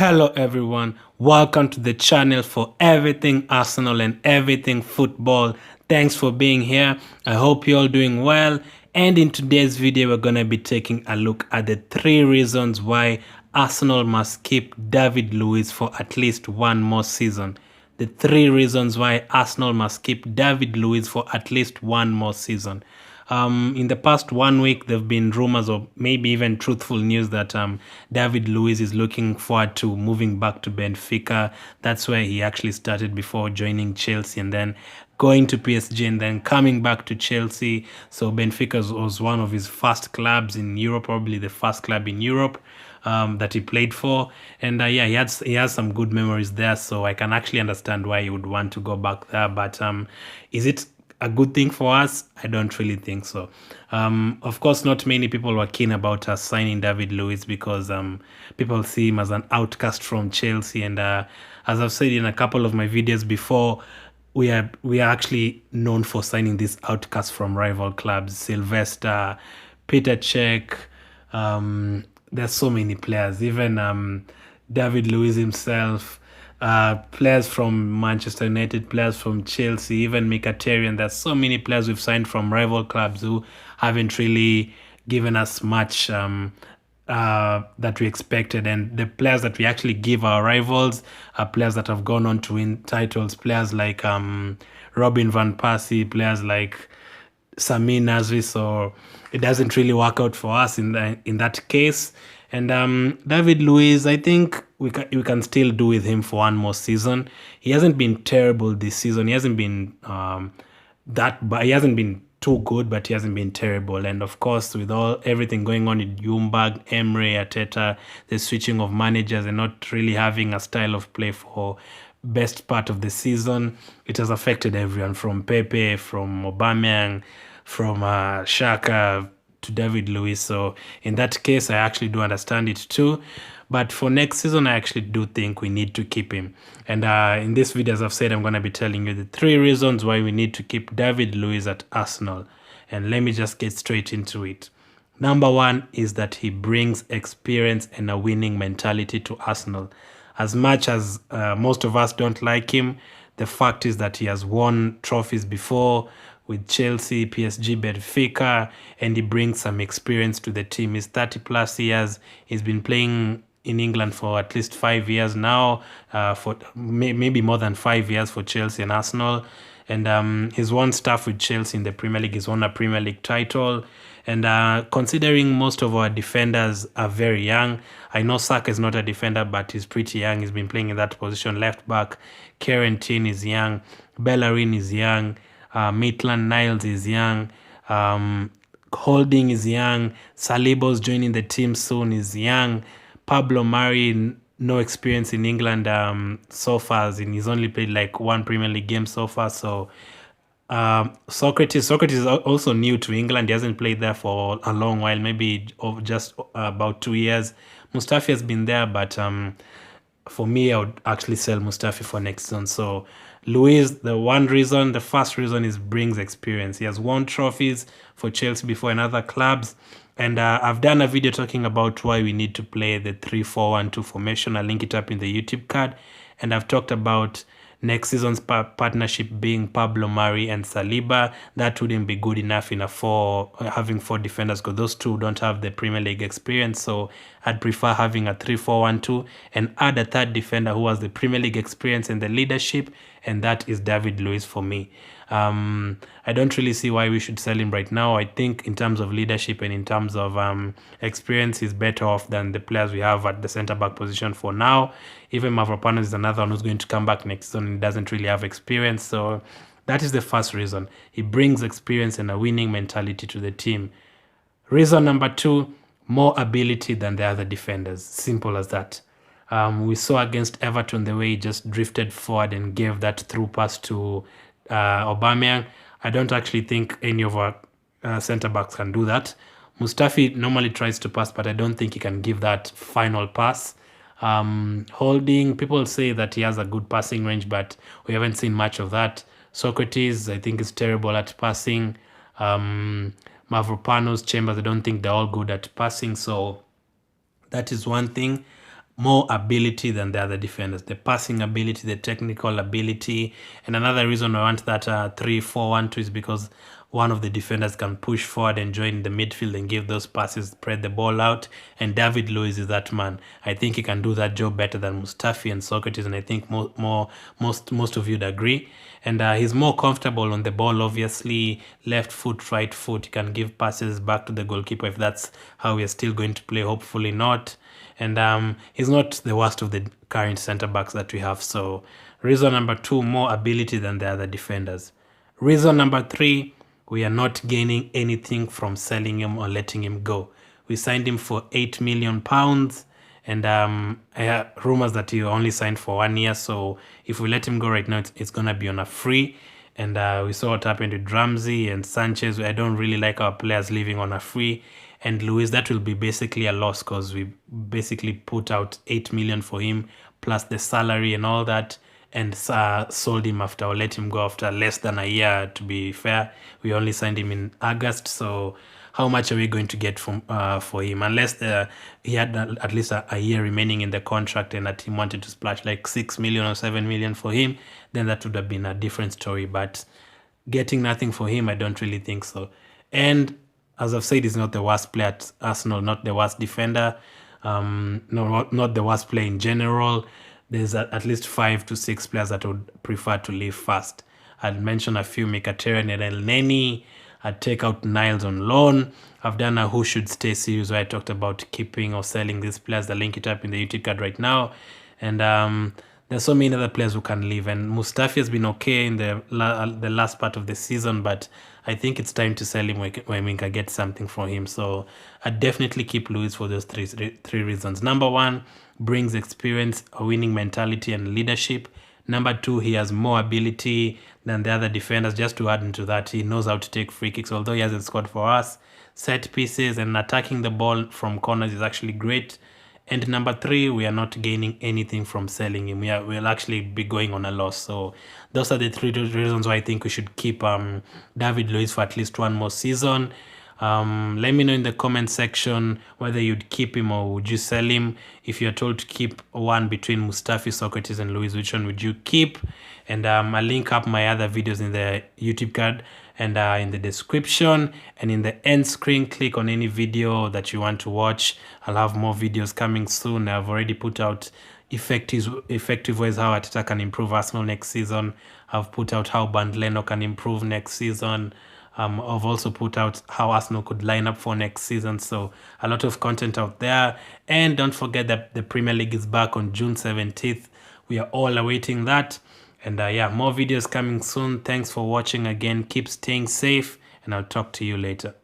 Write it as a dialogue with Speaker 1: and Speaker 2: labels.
Speaker 1: Hello everyone, welcome to the channel for everything Arsenal and everything football. Thanks for being here. I hope you're all doing well. And in today's video, we're going to be taking a look at the 3 reasons why Arsenal must keep David Luiz for at least one more season. The 3 reasons why Arsenal must keep David Luiz for at least one more season. In the past 1 week, there have been rumors or maybe even truthful news that David Luiz is looking forward to moving back to Benfica. That's where he actually started before joining Chelsea and then going to PSG and then coming back to Chelsea. So Benfica was one of his first clubs in Europe, probably the first club in Europe that he played for. And yeah, he has some good memories there. So I can actually understand why he would want to go back there. But is it a good thing for us? I don't really think so. Of course, not many people were keen about us signing David Luiz because people see him as an outcast from Chelsea. And as I've said in a couple of my videos before, we are actually known for signing these outcasts from rival clubs. Sylvester, Peter Cech, there's so many players. Even David Luiz himself. Players from Manchester United, players from Chelsea, even Mkhitaryan. There's so many players we've signed from rival clubs who haven't really given us much that we expected. And the players that we actually give our rivals are players that have gone on to win titles. Players like Robin van Persie, players like Samir Nasri. So it doesn't really work out for us in that case. And David Luiz, I think we can still do with him for one more season. He hasn't been terrible this season. He hasn't been he hasn't been too good, but he hasn't been terrible. And of course, with everything going on in Ljungberg, Emre, Arteta, the switching of managers and not really having a style of play for best part of the season, it has affected everyone from Pepe, from Aubameyang, from Xhaka, to David Luiz. So in that case, I actually do understand it too. But for next season, I actually do think we need to keep him. And in this video, as I've said, I'm going to be telling you the 3 reasons why we need to keep David Luiz at Arsenal. And let me just get straight into it. Number 1 is that he brings experience and a winning mentality to Arsenal. As much as most of us don't like him, the fact is that he has won trophies before with Chelsea, PSG, Benfica, and he brings some experience to the team. He's 30 plus years. He's been playing in England for at least 5 years now, for maybe more than 5 years for Chelsea and Arsenal. And he's won stuff with Chelsea in the Premier League. He's won a Premier League title. And considering most of our defenders are very young, I know Saka is not a defender, but he's pretty young. He's been playing in that position, left back. Kieran Tierney is young. Bellerin is young. Maitland-Niles is young. Holding is young. Saliba's joining the team soon, is young. Pablo Mari, no experience in England so far, and he's only played like 1 Premier League game so far. So Sokratis is also new to England. He hasn't played there for a long while, maybe just about 2 years. Mustafi has been there, but for me, I would actually sell Mustafi for next season. So Luiz, the first reason is brings experience. He has won trophies for Chelsea before and other clubs. And I've done a video talking about why we need to play the 3-4-1-2 formation. I'll link it up in the YouTube card. And I've talked about next season's partnership being Pablo Mari and Saliba. That wouldn't be good enough in having 4 defenders, because those 2 don't have the Premier League experience. So I'd prefer having a 3-4-1-2 and add a 3rd defender who has the Premier League experience and the leadership, and that is David Luiz for me. I don't really see why we should sell him right now. I think in terms of leadership and in terms of experience, he's better off than the players we have at the centre-back position for now. Even Mavropanos is another one who's going to come back next season and doesn't really have experience. So that is the first reason. He brings experience and a winning mentality to the team. Reason number 2, more ability than the other defenders. Simple as that. We saw against Everton the way he just drifted forward and gave that through pass to Aubameyang. I don't actually think any of our centre-backs can do that. Mustafi normally tries to pass, but I don't think he can give that final pass. Holding, people say that he has a good passing range, but we haven't seen much of that. Sokratis, I think, is terrible at passing. Mavropanos, Chambers, I don't think they're all good at passing. So that is one thing. more ability than the other defenders, the passing ability, the technical ability. And another reason I want that 3-4-1-2 is because one of the defenders can push forward and join the midfield and give those passes, spread the ball out. And David Luiz is that man. I think he can do that job better than Mustafi and Sokratis, and I think most of you'd agree. And he's more comfortable on the ball, obviously. Left foot, right foot. He can give passes back to the goalkeeper if that's how we're still going to play. Hopefully not. And he's not the worst of the current centre backs that we have. So reason number 2, more ability than the other defenders. Reason number 3, we are not gaining anything from selling him or letting him go. We signed him for £8 million. And I heard rumors that he only signed for 1 year. So if we let him go right now, it's going to be on a free. And we saw what happened with Ramsey and Sanchez. I don't really like our players leaving on a free. And Luiz, that will be basically a loss because we basically put out 8 million for him plus the salary and all that, and sold him after, or let him go after less than a year. To be fair, we only signed him in August, so how much are we going to get from for him? Unless he had at least a year remaining in the contract and that he wanted to splash like 6 million or 7 million for him, then that would have been a different story. But getting nothing for him, I don't really think so. And as I've said, he's not the worst player at Arsenal, not the worst defender, no, not the worst player in general. There's at least 5 to 6 players that would prefer to leave first. I'd mention a few: Mkhitaryan and El Neni. I'd take out Niles on loan. I've done a who should stay series where I talked about keeping or selling these players. I'll link it up in the YouTube card right now. And there's so many other players who can leave. And Mustafi has been okay in the last part of the season, but I think it's time to sell him when we can get something from him. So I'd definitely keep Luiz for those three reasons. Number 1, brings experience, a winning mentality, and leadership. Number 2, he has more ability than the other defenders. Just to add into that, he knows how to take free kicks, although he hasn't scored for us. Set pieces and attacking the ball from corners is actually great. And number 3, we are not gaining anything from selling him. We'll actually be going on a loss. So those are the 3 reasons why I think we should keep David Luiz for at least 1 more season. Let me know in the comment section whether you'd keep him or would you sell him. If you're told to keep one between Mustafi, Sokratis, and Luiz, which one would you keep? And I'll link up my other videos in the YouTube card and in the description, and in the end screen, click on any video that you want to watch. I'll have more videos coming soon. I've already put out effective ways how Arteta can improve Arsenal next season. I've put out how Leno can improve next season. I've also put out how Arsenal could line up for next season. So a lot of content out there. And don't forget that the Premier League is back on June 17th. We are all awaiting that. And yeah, more videos coming soon. Thanks for watching again. Keep staying safe, and I'll talk to you later.